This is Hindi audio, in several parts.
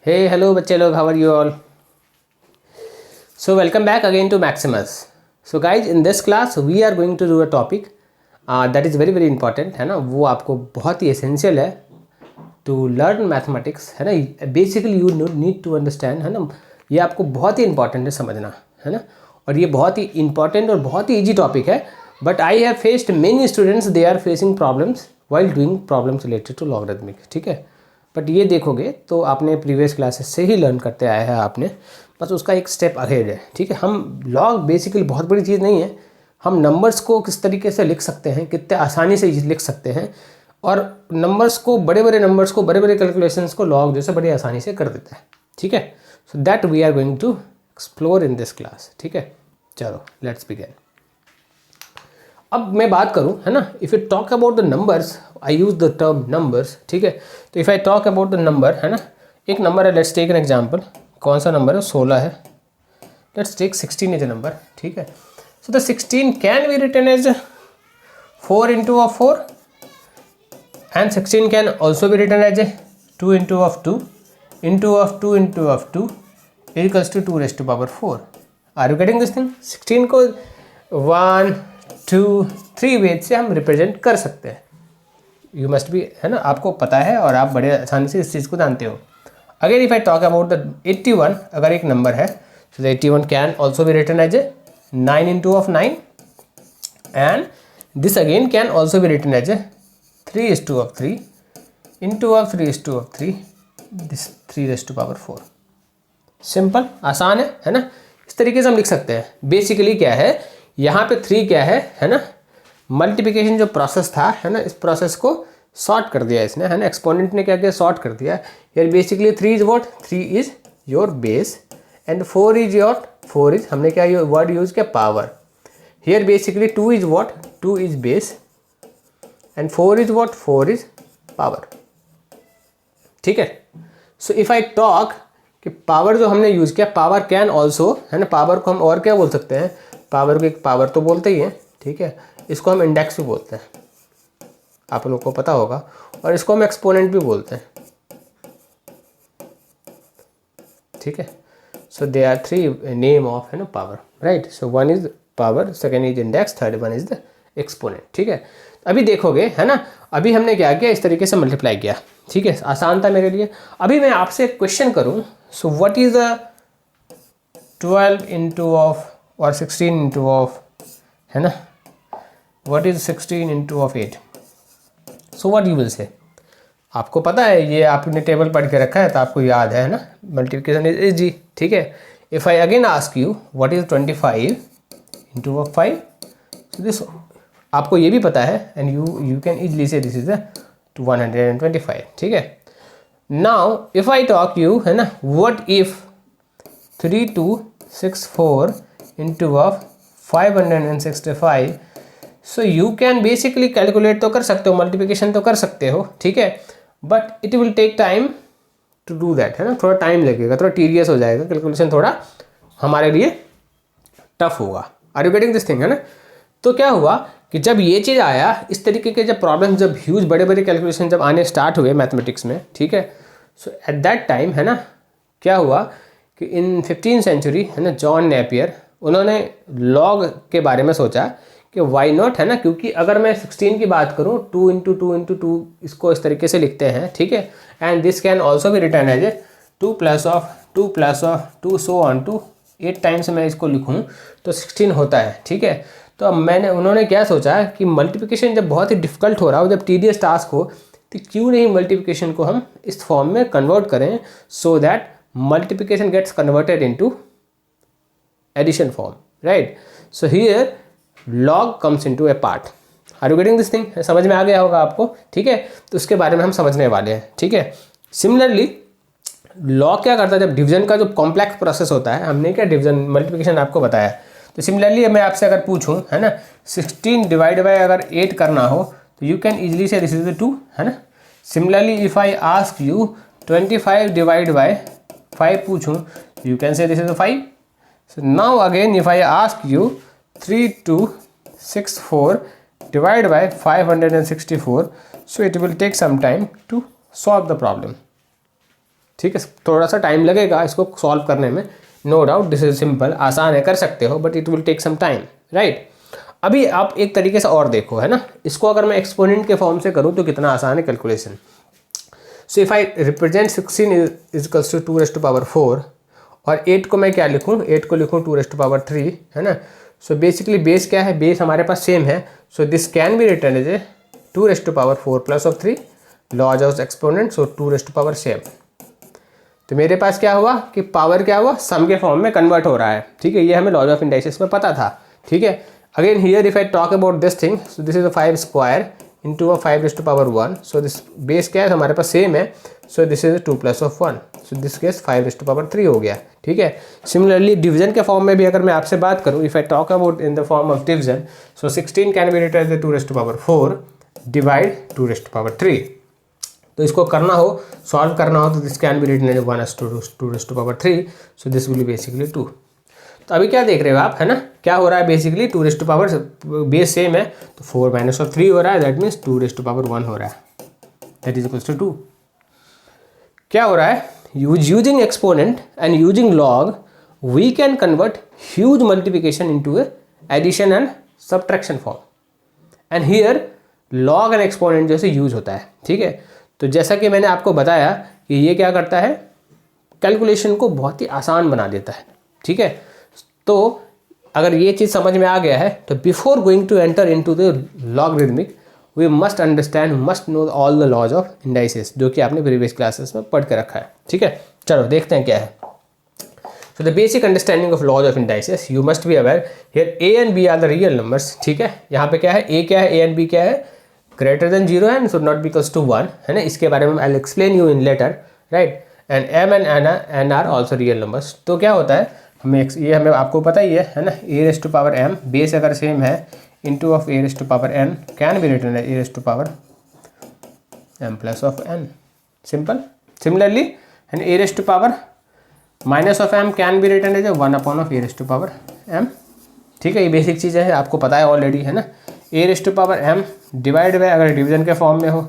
Hey, hello बच्चे लोग, how are you all? So welcome back again to Maximus. So guys, in this class we are going to do a topic that is very important है ना, वो आपको बहुत ही essential है to learn mathematics है ना. Basically you need to understand है ना, ये आपको बहुत ही important है समझना है ना. और ये बहुत ही important और बहुत ही easy topic है. But I have faced many students, they are facing problems while doing problems related to logarithmic. ठीक है, बट ये देखोगे तो आपने प्रीवियस क्लासेस से ही लर्न करते आया है आपने, बस उसका एक स्टेप अहेड है. ठीक है, हम लॉग बेसिकली बहुत बड़ी चीज़ नहीं है. हम नंबर्स को किस तरीके से लिख सकते हैं, कितने आसानी से लिख सकते हैं, और नंबर्स को बड़े बड़े नंबर्स को बड़े बड़े कैलकुलेशंस को लॉग जैसे बड़ी आसानी से कर देता है. ठीक है, so that we are going to explore in this class. ठीक है, चलो लेट्स बिगिन. अब मैं बात करूं है ना, if you talk about the numbers, I use the term numbers. ठीक है, तो if I talk about the number है ना, एक नंबर है, लेट्स टेक एन एग्जांपल. कौन सा नंबर है? 16 है. Let's take 16 as a number. ठीक है, so the 16 can be written as 4 into of 4 and 16 can also be written as a 2 into of 2 into of 2 into of 2 equals to 2 raised to power 4. Are you getting this thing? 16 को 1 2 3 वेज से हम रिप्रेजेंट कर सकते हैं. यू मस्ट बी है ना, आपको पता है और आप बड़े आसानी से इस चीज़ को जानते हो. Again if I talk about the 81, अगर एक नंबर है तो 81 can also be written as a 9 into of 9 and this again can also be written as a 3 raised to of 3 into of 3 raised to of 3 this 3 raised to power 4. Simple, आसान है ना. इस तरीके से हम लिख सकते हैं. बेसिकली क्या है यहाँ पे 3 क्या है ना, मल्टीप्लिकेशन जो प्रोसेस था है ना, इस प्रोसेस को सॉर्ट कर दिया इसने है ना. एक्सपोनेंट ने क्या किया, सॉर्ट कर दिया. यार basically 3 is what, 3 is your base and 4 is your, 4 is, हमने क्या वर्ड यूज किया, power. Here basically 2 is what, 2 is base and 4 is what, 4 is power. ठीक है, सो इफ आई टॉक कि पावर जो हमने यूज किया, पावर कैन ऑल्सो है ना, पावर को हम और क्या बोल सकते हैं, पावर को एक पावर तो बोलते ही हैं. ठीक है, इसको हम इंडेक्स भी बोलते हैं, आप लोगों को पता होगा, और इसको हम एक्सपोनेंट भी बोलते हैं. ठीक है, सो दे आर 3 नेम ऑफ है ना power, right. So 1 is power, second is index, third 1 is the exponent. ठीक है, अभी देखोगे है ना, अभी हमने क्या किया, इस तरीके से मल्टीप्लाई किया. ठीक है, आसान था मेरे लिए. अभी मैं आपसे एक क्वेश्चन करूं, सो what is the 12 into of और 16 into ऑफ है ना, what is 16 into of 8? so what you will say? आपको पता है, ये आपने टेबल पढ़ के रखा है तो आपको याद है ना, मल्टीप्लिकेशन इज इजी. ठीक है, if I again ask you what is 25 into of 5, so this आपको ये भी पता है एंड यू कैन इजली से दिस इज 125. ठीक है, now if I talk you है ना, what if 3264 into of 565, so you can basically calculate तो कर सकते हो, मल्टीप्लिकेशन तो कर सकते हो. ठीक है, but it will take time to do that है ना, थोड़ा टाइम लगेगा, थोड़ा टीरियस हो जाएगा, कैलकुलेशन थोड़ा हमारे लिए टफ होगा. Are you getting this thing है ना. तो क्या हुआ कि जब ये चीज़ आया, इस तरीके के जब प्रॉब्लम, जब ह्यूज बड़े बड़े कैलकुलेशन जब आने स्टार्ट हुए मैथमेटिक्स में, ठीक है, सो एट दैट टाइम है ना, क्या हुआ कि इन 15th सेंचुरी है ना, जॉन नेपियर, उन्होंने लॉग के बारे में सोचा कि वाई नॉट है ना, क्योंकि अगर मैं 16 की बात करूं, 2 into 2 into 2 इसको इस तरीके से लिखते हैं. ठीक है, एंड दिस कैन ऑल्सो भी return as a 2 plus of 2 plus of 2 so on to 8 times मैं इसको लिखूं तो 16 होता है. ठीक है, तो अब उन्होंने क्या सोचा कि मल्टीप्लिकेशन जब बहुत ही डिफिकल्ट हो रहा हो, जब टीडियस टास्क हो, तो क्यों नहीं मल्टीप्लिकेशन को हम इस फॉर्म में कन्वर्ट करें, so that multiplication gets converted into addition form, right. So here log comes into a part. Are you getting this thing? समझ में आ गया होगा आपको. ठीक है, तो उसके बारे में हम समझने वाले हैं. ठीक है, सिमिलरली log क्या करता है, जब डिवीजन का जो कॉम्प्लेक्स प्रोसेस होता है, हमने क्या डिवीजन मल्टीप्लिकेशन आपको बताया, तो सिमिलरली मैं आपसे अगर पूछूं है ना, 16 डिवाइड बाय अगर 8 करना हो तो यू कैन इजीली से दिस इज द 2 है ना. Similarly if I ask you 25 divide by 5 पूछूं, you can say this is the 5. So now again if I ask you 3264 divided by 564, so it will take some time to solve the problem. ठीक है, थोड़ा सा टाइम लगेगा इसको सॉल्व करने में, no doubt, this is simple, आसान है, कर सकते हो, but it will take some time, right. अभी आप एक तरीके से और देखो, है ना, इसको अगर मैं एक्सपोनेंट के फॉर्म से करूँ तो कितना आसान है calculation. So if I represent 16 is equals to 2⁴, और 8 को मैं क्या लिखूँ, 8 को लिखूँ 2⁵, है ना। सो बेसिकली बेस क्या है, बेस हमारे पास सेम है, so this can be written as a 2⁴ plus of 3 laws of exponent, so 2⁻, same. तो मेरे पास क्या हुआ कि पावर क्या हुआ, सम के फॉर्म में कन्वर्ट हो रहा है, ठीक है, ये हमें लॉज ऑफ इंडाइसिस में पता था, ठीक है। Again here if I talk about this thing, so this is a 5² into a 5⁻1, so this base क्या है हमारे पास सेम है, so this is 2 plus of 1, so this case 5⁻3 हो गया, ठीक है। सिमिलरली डिवीजन के फॉर्म में भी अगर मैं आपसे बात करूँ, if I talk about in the form of division, so 16 can be written as 2⁴ divide 2⁻3। तो इसको करना हो, सॉल्व करना हो, तो this can be written as 1/2⁻3, so this will be basically 2। तो अभी क्या देख रहे हो आप, है ना, क्या हो रहा है, बेसिकली 2⁻, बेस सेम है तो 4 - 3 हो रहा है, दैट मीन्स 2⁻1 हो रहा है, दैट इज इक्वल्स टू 2। क्या हो रहा है, using exponent and using log we can convert huge multiplication into addition and subtraction form, and here log and exponent जैसे यूज होता है, ठीक है। तो जैसा कि मैंने आपको बताया कि ये क्या करता है, कैलकुलेशन को बहुत ही आसान बना देता है, ठीक है। तो अगर ये चीज़ समझ में आ गया है, तो before going to enter into the logarithmic we must understand, must know all the laws of indices, जो कि आपने प्रीवियस क्लासेस में पढ़ के रखा है, ठीक है। चलो देखते हैं क्या है। So the basic understanding of laws of indices, you must be aware here a and b are the real numbers, ठीक है। यहाँ पे क्या है, ए क्या है, ए एंड बी क्या है, greater than 0 and should not be equals to 1, है ना। इसके बारे में I will explain you in later, right. And m and n are also real numbers. तो क्या होता है, हमें आपको पता ही है ना, e⁻m बेस अगर सेम है into of e⁻n can be written e⁻m plus of n, simple. Similarly and e⁻m can be written as 1/e⁻m, ठीक है। ये बेसिक चीज़ है, आपको पता है ऑलरेडी, है ना। e⁻m डिवाइड बाय, अगर डिवीजन के फॉर्म में हो,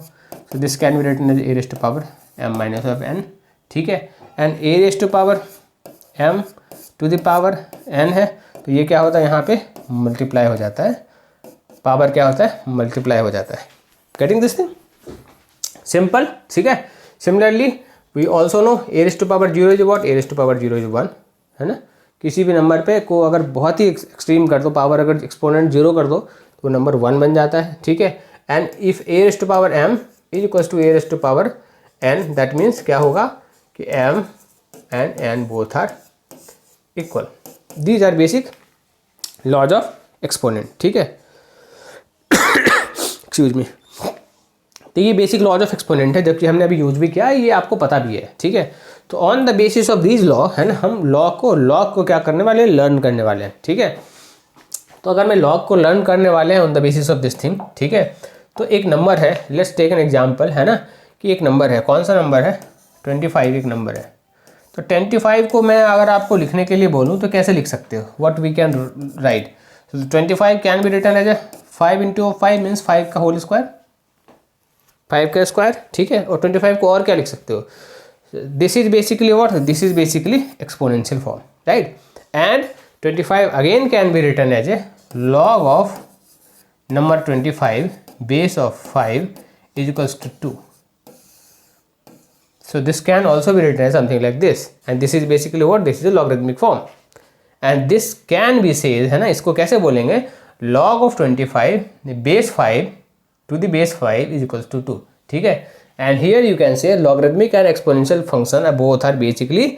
तो this can be written as e⁻m minus of n, ठीक है। And e⁻m to the power n है, तो ये क्या होता है, यहाँ पे मल्टीप्लाई हो जाता है, पावर क्या होता है, मल्टीप्लाई हो जाता है। गेटिंग दिस थिंग, सिंपल, ठीक है। Similarly we also know e⁻0 is what, e⁻0 is 1, है ना। किसी भी नंबर पे को अगर बहुत ही एक्सट्रीम कर दो, पावर अगर एक्सपोनेंट 0 कर दो, तो नंबर 1 बन जाता है, ठीक है। And if e⁻m is equals to e⁻n, that means क्या होगा कि m and n both are equal. These are basic laws of exponent, ठीक है। Excuse me. तो ये बेसिक लॉज ऑफ एक्सपोनेंट है, जबकि हमने अभी यूज भी किया है, ये आपको पता भी है, ठीक है। तो on the basis of these law, है ना, हम लॉग को क्या करने वाले हैं, लर्न करने वाले हैं, ठीक है। तो अगर मैं लॉग को लर्न करने वाले हैं on the basis of this thing, ठीक है। तो एक नंबर है, लेट्स टेक एन एग्जांपल, है ना, कि एक नंबर है, कौन सा नंबर है, 25 एक नंबर है। तो 25 को मैं अगर आपको लिखने के लिए बोलूँ तो कैसे लिख सकते हो, what we can write. So 25 can be written as 5 into 5 means 5 का होल स्क्वायर, 5 का स्क्वायर, ठीक है। और 25 को और क्या लिख सकते हो, this is basically what, this is basically exponential form, right. And 25 again can be written as a log of number 25 base of 5 is equals to 2. So this can also be written as something like this, and this is basically what, this is a logarithmic form, and this can be said, है ना, इसको कैसे बोलेंगे, log of 25 base 5 to the base 5 is equals to 2, ठीक है। and here you can say logarithmic and exponential function both are basically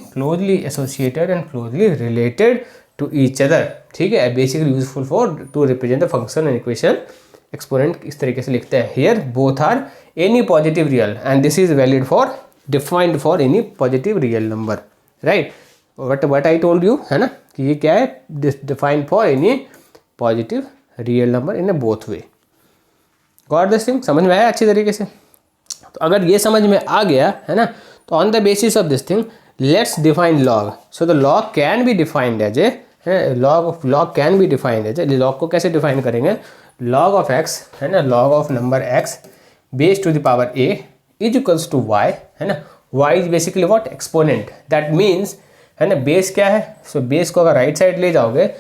closely associated and closely related to each other, ठीक है। basically useful for to represent the function and equation exponent इस तरीके से लिखते हैं, here both are any positive real, and this is valid for defined for any positive real number, right. What I told you, है ना, कि ये क्या है, defined for any positive real number in a both way. Got this thing, समझ में आया अच्छी तरीके से। तो अगर ये समझ में आ गया, है ना, तो on the basis of this thing let's define log. So the log can be defined as a, log can be defined as a, log को कैसे डिफाइन करेंगे, log of x, है ना, log of number x base to the power a is equals to y, है ना। Y is basically what, exponent, that means, है ना, बेस क्या है, सो बेस को अगर राइट साइड ले जाओगे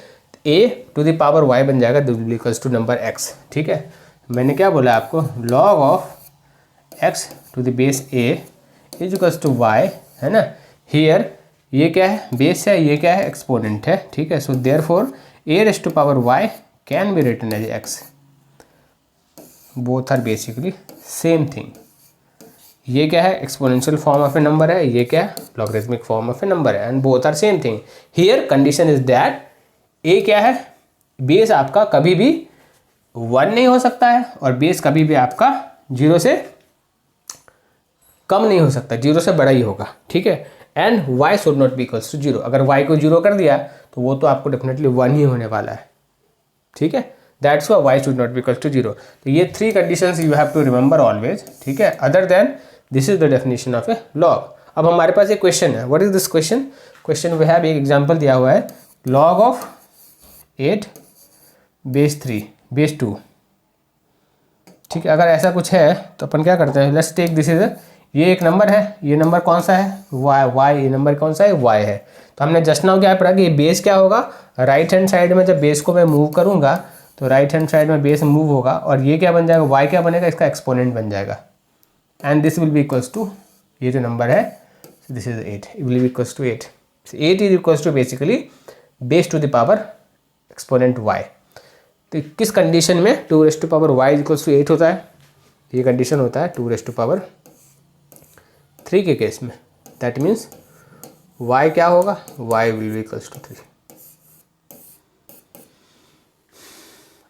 a to the power y बन जाएगा, this will equals to number x, ठीक है। मैंने क्या बोला आपको, log of x to the base a is equals to y, है ना। हियर ये क्या है, बेस है, ये क्या है, एक्सपोनेंट है, ठीक है। So therefore a raise to power y can be written as x, both are basically same thing. ये क्या है, exponential form of a number है, ये क्या है, logarithmic form of a number है, and both are same thing. Here condition is that a क्या है, बेस आपका कभी भी 1 नहीं हो सकता है, और बेस कभी भी आपका 0 से कम नहीं हो सकता, 0 से बड़ा ही होगा, ठीक है। And y should not be equals to 0, अगर y को 0 कर दिया तो वो तो आपको डेफिनेटली 1 ही होने वाला है, ठीक है। That's y y should not be equals to 0। तो ये 3 conditions you have to remember always, ठीक है। Other than this is the definition of a log. अब हमारे पास एक क्वेश्चन है, what is this question, question we have एक एग्जांपल दिया हुआ है, log ऑफ 8 बेस 3 बेस 2, ठीक है। अगर ऐसा कुछ है तो अपन क्या करते हैं, लेट्स टेक दिस इज, ये एक नंबर है, ये नंबर कौन सा है, y, ये नंबर कौन सा है, y है। तो हमने जस्ट नाउ क्या पढ़ा कि ये बेस क्या होगा, राइट हैंड साइड में जब बेस को मैं मूव करूंगा तो राइट हैंड साइड में बेस मूव होगा, और ये क्या बन जाएगा, y क्या बनेगा, इसका एक्सपोनेंट बन जाएगा, and this will be equals to, ये जो नंबर है this is 8, it will be equals to 8। 8 is equals to basically base to the power exponent y। तो किस कंडीशन में 2 raise to power y is equals to 8 होता है, ये कंडीशन होता है 2 रेज़ टू पावर 3 के केस में, दैट मीन्स y क्या होगा, y will be equals to 3,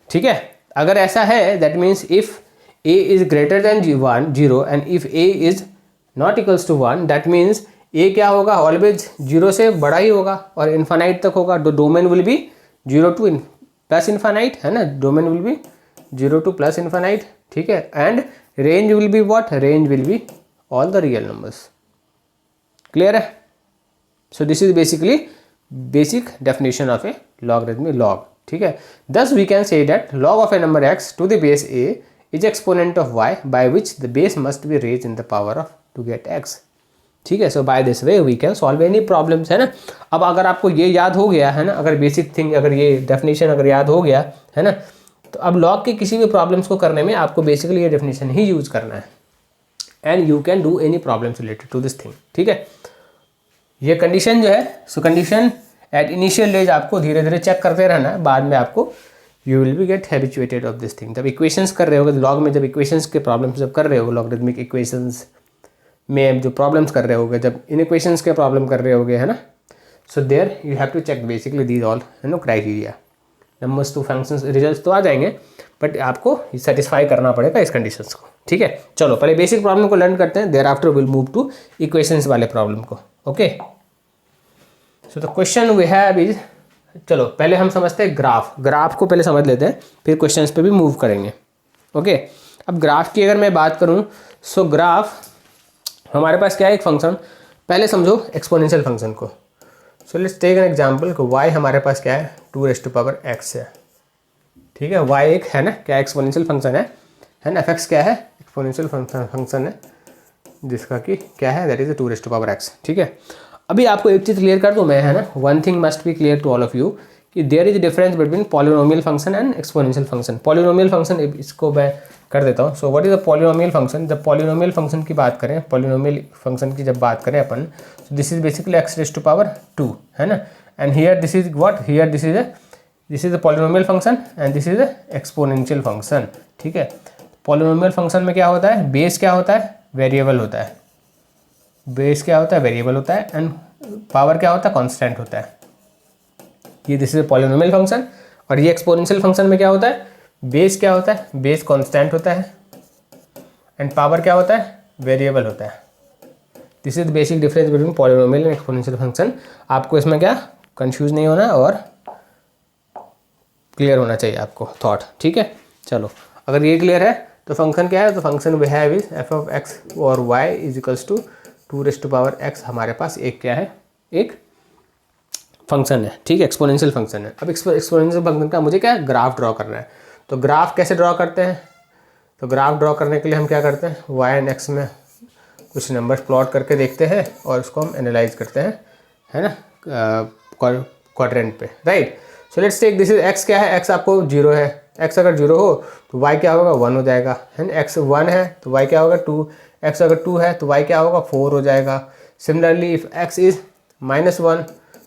ठीक है। अगर ऐसा है that means if a is greater than 0 and if a is not equals to 1, that means a क्या होगा, ऑलवेज 0 से बड़ा ही होगा और इन्फानाइट तक होगा। Domain will be 0 to plus infinite, है ना, domain will be 0 to plus infinite, ठीक है। And range will be what, range will be all the real numbers, clear है। So this is basically basic definition of a logarithmic log, ठीक है। Thus we can say that log of a number x to the base a is exponent of y by which the base must be raised in the power of to get x, ठीक है। So by this way we can solve any problems, है ना। अब अगर आपको ये याद हो गया है ना, अगर बेसिक थिंग, अगर ये डेफिनेशन अगर याद हो गया है ना, तो अब लॉग के किसी भी प्रॉब्लम्स को करने में आपको बेसिकली ये डेफिनेशन ही यूज करना है, and you can do any problems related to this thing, ठीक है। ये कंडीशन जो है, so condition at initial age आपको धीरे धीरे चेक करते रहना है, बाद में आपको you will be get habituated of this thing. जब इक्वेशंस कर रहे होगे लॉग में, जब इक्वेशंस के प्रॉब्लम्स जब कर रहे हो, लॉगरिथमिक इक्वेशंस में जो प्रॉब्लम्स कर रहे होगे, जब इन इक्वेशंस के प्रॉब्लम कर रहे होगे, है ना, so there you have to check basically these all, है ना, criteria, numbers to functions, results तो आ जाएंगे, बट आपको सेटिस्फाई करना पड़ेगा इस कंडीशंस को, ठीक है। चलो पहले बेसिक प्रॉब्लम को लर्न करते हैं, thereafter will move to equations वाले प्रॉब्लम को, okay. So the question we have is, चलो पहले हम समझते हैं ग्राफ को पहले समझ लेते हैं, फिर क्वेश्चंस पे भी मूव करेंगे, ओके। अब ग्राफ की अगर मैं बात करूं, सो ग्राफ हमारे पास क्या है, एक फंक्शन, पहले समझो एक्सपोनेंशियल फंक्शन को। So let's take an example को y हमारे पास क्या है, 2 रेज़ टू पावर x है, ठीक है। y एक है ना क्या, एक्सपोनेंशियल फंक्शन है ना, fx क्या है, एक्सपोनेंशियल फंक्शन है जिसका कि क्या है, that is 2 raise to power x, ठीक है। अभी आपको एक चीज़ क्लियर कर दूँ मैं, है ना, one thing must be clear to all of you कि there is difference between polynomial function and exponential function. Polynomial function, इसको मैं कर देता हूँ। So what is the polynomial function, जब पॉलिनोमियल फंक्शन की बात करें, पॉलिनोमियल फंक्शन की जब बात करें अपन, तो this is basically x raise to power 2, है ना, and here this is what, here this is the polynomial function and this is the exponential function, ठीक है। पॉलिनोमियल फंक्शन में क्या होता है, बेस क्या होता है, वेरिएबल होता है, बेस क्या होता है, वेरिएबल होता है, एंड पावर क्या होता है, कांस्टेंट होता है। ये दिस इज पॉलिनोमियल फंक्शन, और ये एक्सपोनेंशियल फंक्शन में क्या होता है, बेस क्या होता है, बेस कांस्टेंट होता है, एंड पावर क्या होता है, वेरिएबल होता है। This is the basic difference between polynomial and exponential function. आपको इसमें क्या कंफ्यूज नहीं होना और क्लियर होना चाहिए आपको थॉट, ठीक है। चलो अगर ये क्लियर है तो फंक्शन क्या है, तो function we have is f of x और y is equals to 2 raise to power x, हमारे पास एक क्या है, एक फंक्शन है, ठीक है, एक्सपोनेंशियल फंक्शन है। अब एक्सपोनेंशियल फंक्शन का मुझे क्या है, ग्राफ ड्रॉ करना है। तो ग्राफ कैसे ड्रॉ करते हैं, तो ग्राफ ड्रॉ करने के लिए हम क्या करते हैं, y एंड x में कुछ नंबर्स प्लॉट करके देखते हैं और उसको हम एनालाइज करते हैं, है ना, क्वाड्रेंट पे, right. So let's take this is x, क्या है, एक्स आपको 0 है, एक्स अगर 0 हो तो वाई क्या होगा, 1 हो जाएगा, है ना। एक्स 1 है तो वाई क्या होगा 2, एक्स अगर 2 है तो वाई क्या होगा 4 हो जाएगा। सिमिलरली इफ एक्स इज -1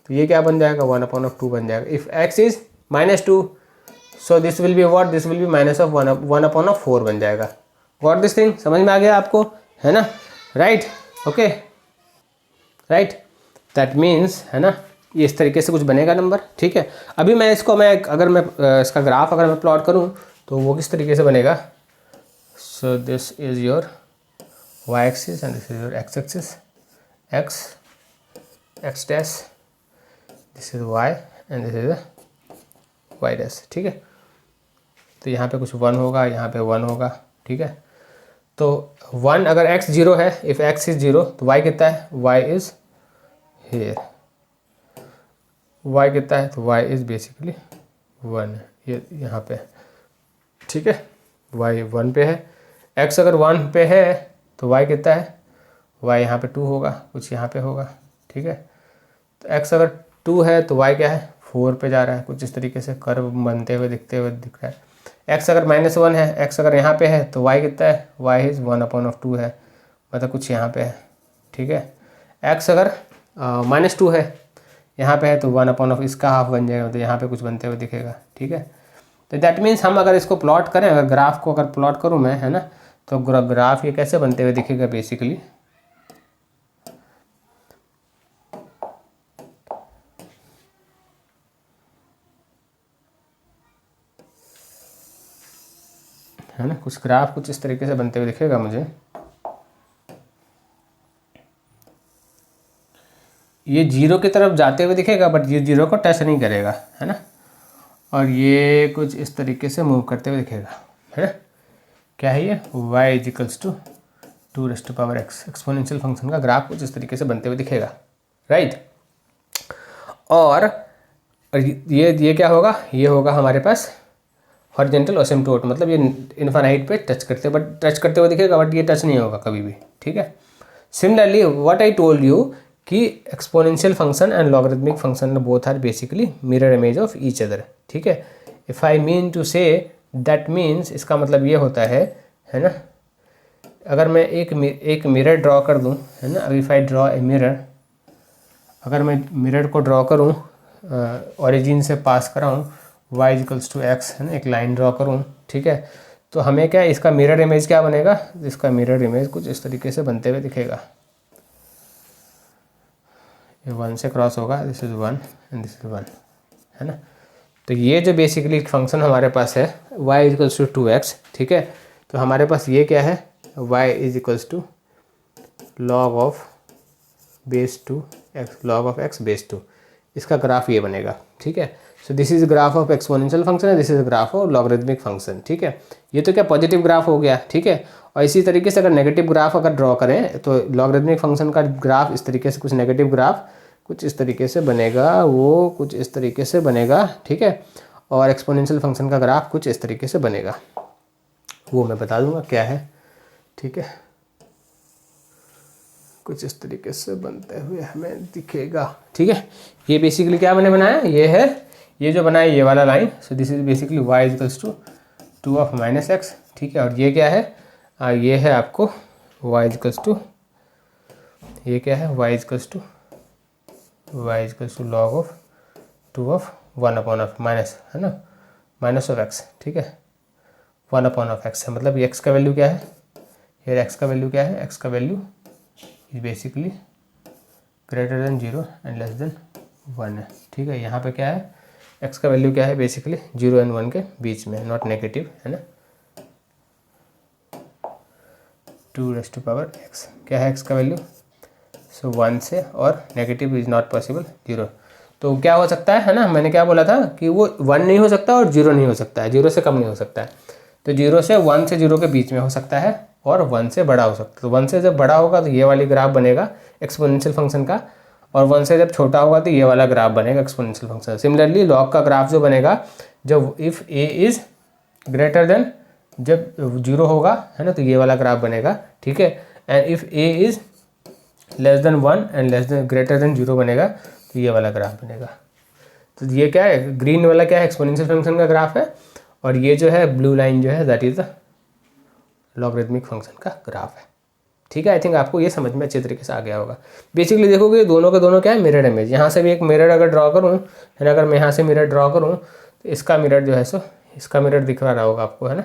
तो ये क्या बन जाएगा, 1/2 बन जाएगा। If x is -2 so this will be what, this will B -1/4 बन जाएगा। व्हाट दिस थिंग, समझ में आ गया आपको, है ना, right, okay, right. That means, है ना, ये इस तरीके से कुछ बनेगा नंबर, ठीक है। अभी मैं इसको अगर मैं इसका ग्राफ अगर मैं प्लॉट करूं तो वो किस तरीके से बनेगा। So this is your y axis and this is your x axis, x dash, this is y and this is y dash, ठीक है। तो यहाँ पे कुछ 1 होगा, यहाँ पे 1 होगा, ठीक है। तो 1 अगर x 0 है, इफ x इज 0 तो y कितना है, y इज हियर, y कितना है तो y इज बेसिकली 1, ये यहाँ पे, ठीक है, y 1 पे है। x अगर 1 पे है तो y कितना है, y यहाँ पे 2 होगा, कुछ यहाँ पे होगा, ठीक है। तो x अगर 2 है तो y क्या है 4 पे जा रहा है, कुछ इस तरीके से कर्व बनते हुए दिखते हुए दिख रहा है। x अगर -1 है, x अगर यहाँ पे है तो y कितना है, y इज 1/2 है, मतलब कुछ यहाँ पे है, ठीक है। x अगर -2 है, यहाँ पे है तो 1/2 इसका हाफ बन जाएगा, तो यहाँ पे कुछ बनते हुए दिखेगा, ठीक है। तो दैट मीन्स हम अगर इसको प्लॉट करें, अगर ग्राफ को अगर प्लॉट करूँ मैं, है ना, तो ग्राफ ये कैसे बनते हुए दिखेगा बेसिकली, है ना, कुछ ग्राफ कुछ इस तरीके से बनते हुए दिखेगा मुझे। ये 0 की तरफ जाते हुए दिखेगा बट ये 0 को टच नहीं करेगा, है ना, और ये कुछ इस तरीके से मूव करते हुए दिखेगा, है ना। क्या है ये, y = 2⁻x, एक्सपोनेंशियल फंक्शन का ग्राफ कुछ इस तरीके से बनते हुए दिखेगा, राइट। और ये क्या होगा, ये होगा हमारे पास हॉरिजॉन्टल असिम्प्टोट, मतलब ये इन्फाइनाइट पे टच करते हुए दिखेगा बट ये टच नहीं होगा कभी भी, ठीक है। Similarly what I told you कि exponential function and logarithmic function both are basically mirror image of each other, ठीक है। If I mean to say that means, इसका मतलब ये होता है ना, अगर मैं एक मिरर ड्रॉ कर दूं, है ना, if I draw a mirror, अगर मैं मिरर को ड्रॉ करूं, ओरिजिन से पास कराऊं y = x, है ना, एक लाइन ड्रॉ करूं, ठीक है। तो हमें क्या, इसका मिरर इमेज क्या बनेगा, इसका मिरर इमेज कुछ इस तरीके से बनते हुए दिखेगा। ये 1 से क्रॉस होगा, this is 1 and this is 1, है ना। तो ये जो बेसिकली फंक्शन हमारे पास है y = 2x, ठीक है। तो हमारे पास ये क्या है, y = log of base 2x, log of x base 2, इसका ग्राफ ये बनेगा, ठीक है। So this is graph of exponential function है, this is graph of logarithmic function, ठीक है। ये तो क्या पॉजिटिव ग्राफ हो गया, ठीक है। और इसी तरीके से अगर नेगेटिव ग्राफ अगर ड्रॉ करें तो लॉगरिथमिक फंक्शन का ग्राफ इस तरीके से, कुछ नेगेटिव ग्राफ कुछ इस तरीके से बनेगा, वो कुछ इस तरीके से बनेगा, ठीक है। और एक्सपोनेंशियल फंक्शन का ग्राफ कुछ इस तरीके से बनेगा, वो मैं बता दूंगा क्या है, ठीक है। कुछ इस तरीके से बनते हुए हमें दिखेगा, ठीक है। ये बेसिकली क्या मैंने बनाया, ये है, ये जो बनाया ये वाला line. So this is basically y = 2 - x, ठीक है। और ये क्या है, ये है आपको y = ये क्या है, y = log of 2 माइनस, है ना, -x, ठीक है, 1/x है, मतलब x का वैल्यू क्या है, ये x का वैल्यू क्या है, x का value is basically greater than 0 and less than 1 है, ठीक है। यहाँ पे क्या है, x का वैल्यू क्या है, बेसिकली 0 एंड 1 के बीच में, नॉट नेगेटिव, है ना। 2⁻x क्या है x का वैल्यू, सो 1 से, और नेगेटिव इज नॉट पॉसिबल 0। तो क्या हो सकता है ना, मैंने क्या बोला था कि वो 1 नहीं हो सकता और 0 नहीं हो सकता है, 0 से कम नहीं हो सकता है। तो 0 से 1 से 0 के बीच में हो सकता है और 1 से बड़ा हो सकता है। तो 1 से जब बड़ा होगा तो ये वाली ग्राफ बनेगा एक्सपोनेंशियल फंक्शन का, और 1 से जब छोटा होगा तो ये वाला ग्राफ बनेगा एक्सपोनेंशियल फंक्शन। सिमिलरली लॉग का ग्राफ जो बनेगा, जब if a is greater than, जब 0 होगा, है ना, तो ये वाला ग्राफ बनेगा, ठीक है। And if A is less than 1 and less than greater than 0 बनेगा तो ये वाला ग्राफ बनेगा। तो ये क्या है, ग्रीन वाला क्या है, एक्सपोनेंशियल फंक्शन का ग्राफ है, और ये जो है ब्लू लाइन जो है that is the logarithmic function का ग्राफ है। ठीक है, आई थिंक आपको ये समझ में अच्छे तरीके से आ गया होगा। बेसिकली देखोगे दोनों के दोनों क्या है, मिरर इमेज। यहाँ से भी एक मिरर अगर ड्रॉ करूँ है ना, अगर मैं यहाँ से मिरर ड्रॉ करूँ तो इसका मिरर जो है सो इसका मिरर दिख रहा होगा आपको, है ना,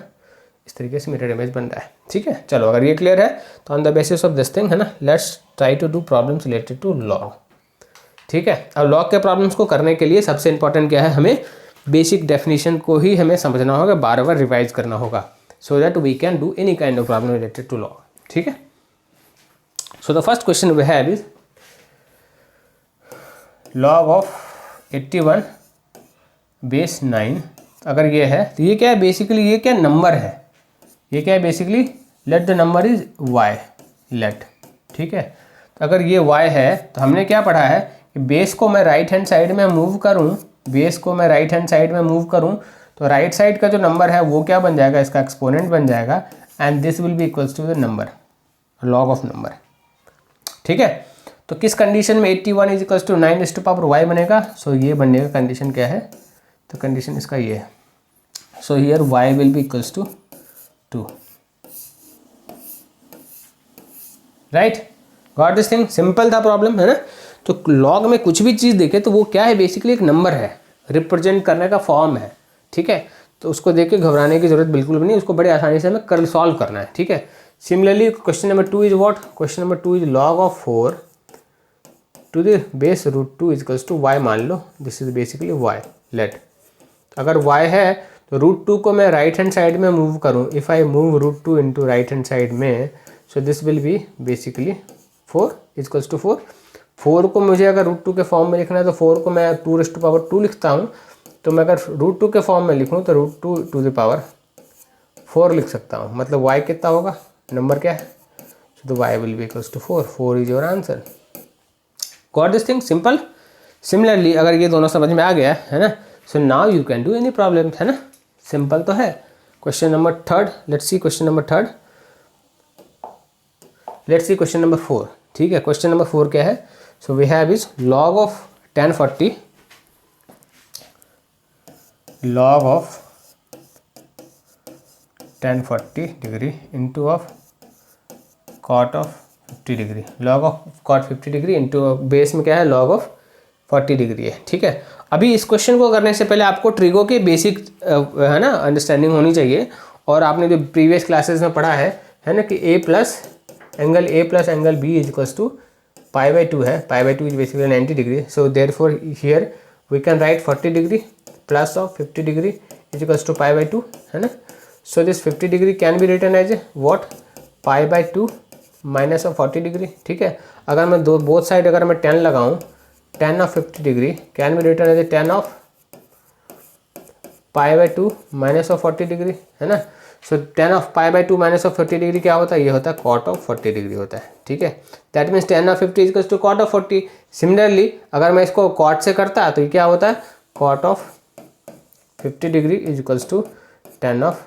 इस तरीके से मिरर इमेज बन रहा है। ठीक है, चलो अगर ये क्लियर है तो on the basis of this thing, है ना, let's try to do problems related to log. ठीक है, अब लॉग के प्रॉब्लम्स को करने के लिए सबसे इंपॉर्टेंट क्या है, हमें बेसिक डेफिनेशन को ही हमें समझना होगा, बार बार रिवाइज करना होगा, so that we can do any kind of problem related to log. ठीक है, so the first question we have is log of 81 base 9। अगर ये है तो ये क्या है, बेसिकली ये क्या नंबर है, ये क्या है basically, let the number is y, let. ठीक है, तो अगर ये y है तो हमने क्या पढ़ा है कि बेस को मैं राइट हैंड साइड में मूव करूं, बेस को मैं राइट हैंड साइड में मूव करूं तो राइट साइड का जो नंबर है वो क्या बन जाएगा, इसका एक्सपोनेंट बन जाएगा, and this will be equals to the number, log of number. ठीक है, तो किस कंडीशन में 81 इज इक्वल्स टू 9 y बनेगा, सो ये बनने का कंडीशन क्या है, तो कंडीशन इसका ये है, so here y will be equals to 2। Right, got this thing, simple था प्रॉब्लम, है ना। तो लॉग में कुछ भी चीज़ देखे तो वो क्या है, बेसिकली एक नंबर है, रिप्रेजेंट करने का फॉर्म है। ठीक है, तो उसको देख के घबराने की जरूरत बिल्कुल भी नहीं, उसको बड़े आसानी से हमें कर सॉल्व करना है। ठीक है, similarly question number 2 is what, question number 2 is log of 4 to the base √2 is equals to y, मान लो this is basically y, let. अगर y है तो √2 को मैं राइट हैंड साइड में मूव करूं, if I move √2 into right hand side में, so this will be basically 4 is equals to 4। 4 को मुझे अगर √2 के फॉर्म में लिखना है तो 4 को मैं 2⁻2 लिखता हूँ, तो मैं अगर √2 के फॉर्म में लिखूँ तो √2 टू द पावर 4 लिख सकता हूँ, मतलब y कितना होगा, नंबर क्या है, तो y will be equals to 4, 4 is your answer. Got this thing, simple. Similarly अगर ये दोनों समझ में आ गया है ना, so now you can do any problem, है ना, सिंपल तो है। Question number 3, let's see question number 3, let's see question number 4। ठीक है, क्वेश्चन नंबर 4 क्या है, so we have is log of 1040, log of 1040 degree into of cot of 50 degree, log of cot 50 degree into base में क्या है, log ऑफ 40 डिग्री है। ठीक है, अभी इस क्वेश्चन को करने से पहले आपको ट्रिगो के बेसिक है ना अंडरस्टैंडिंग होनी चाहिए, और आपने जो प्रीवियस क्लासेस में पढ़ा है ना, कि a plus angle b is equals to π/2 है, π/2 is basically 90 degree, so therefore here we can write 40 degree plus of 50 degree is equals to π/2, है ना। So this 50 degree can be written as what, π/2 minus of 40 degree. ठीक है, अगर मैं बोथ साइड अगर मैं 10 लगाऊं, tan of 50 degree can be written as tan of π/2 minus of 40 degree, है ना। So tan of π/2 minus of 40 degree क्या होता है, ये होता है cot ऑफ 40 डिग्री होता है। ठीक है, that means tan of 50 is to cot of 40। Similarly अगर मैं इसको cot से करता तो ये क्या होता है, cot of 50 degree is equals to tan of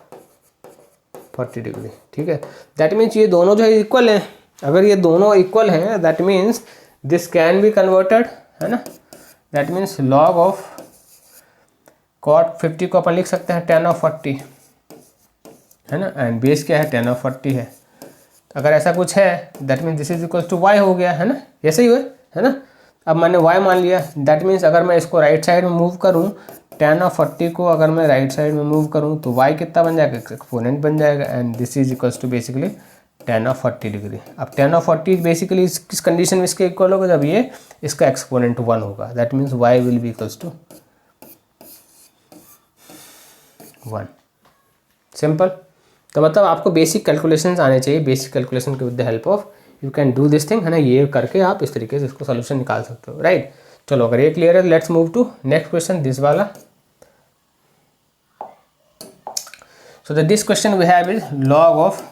40 degree. ठीक है, दैट मीन्स ये दोनों जो है इक्वल हैं, अगर ये दोनों इक्वल हैं that means this can be converted, है ना, that means log of cot 50 को अपन लिख सकते हैं tan ऑफ 40, है ना, एंड बेस क्या है, tan ऑफ 40 है। तो अगर ऐसा कुछ है that means this is equal to y हो गया, है ना, ऐसे ही हुआ है ना। अब मैंने y मान लिया, दैट मीन्स अगर मैं इसको राइट साइड में मूव करूँ, tan ऑफ 40 को अगर मैं राइट साइड में मूव करूँ तो y कितना बन जाएगा, एक्सपोनेंट बन जाएगा, and this is equals to basically tan of 40 degree. अब tan ऑफ 40 बेसिकली किस कंडीशन में इसके इक्वल होगा, जब ये इसका एक्सपोनेंट 1 होगा, that means y will be equals to 1। Simple. तो मतलब आपको बेसिक कैलकुलेशंस आने चाहिए, बेसिक कैलकुलेशन के with the help of you can do this thing, है ना, ये करके आप इस तरीके से इसको सोल्यूशन निकाल सकते हो, राइट। चलो अगर ये क्लियर है, let's move to next question, this वाला। So this question we have is log of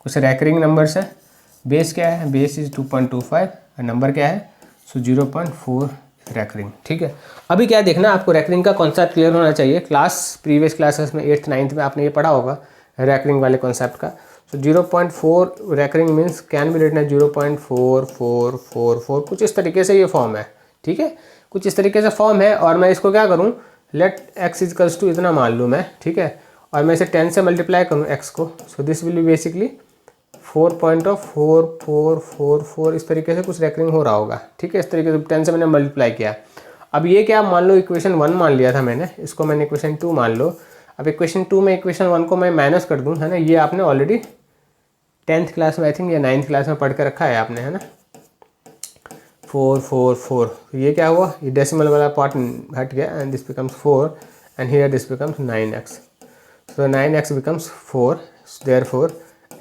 कुछ रैकरिंग नंबर्स है, बेस क्या है, बेस इज 2.25 और नंबर क्या है, सो 0.4 रैकरिंग। ठीक है, अभी क्या देखना आपको, रैकरिंग का कॉन्सेप्ट क्लियर होना चाहिए। प्रीवियस क्लासेस में 8th 9th में आपने ये पढ़ा होगा रैकरिंग वाले कॉन्सेप्ट का। So 0.4 recurring means can be written as 0.4444, कुछ इस तरीके से ये फॉर्म है, ठीक है, कुछ इस तरीके से फॉर्म है। और मैं इसको क्या करूँ, लेट x इजकल्स टू इतना मान लूँ मैं, ठीक है, और मैं इसे 10 से मल्टीप्लाई करूँ x को। सो दिस विल बी बेसिकली 4.4444, इस तरीके से कुछ रेकरिंग हो रहा होगा, ठीक है, इस तरीके से 10 से मैंने मल्टीप्लाई किया। अब ये क्या मान लो इक्वेशन 1 मान लिया था मैंने, इसको मैंने इक्वेशन 2 मान लो। अब इक्वेशन 2 में इक्वेशन 1 को मैं माइनस कर दूँ, है ना, ये आपने ऑलरेडी 10th क्लास में आई थिंक या 9th क्लास में पढ़ के रखा है आपने, है ना, 444। ये क्या हुआ, ये डेसिमल वाला पार्ट हट गया and this becomes 4 and here this becomes 9x। So 9x becomes 4, therefore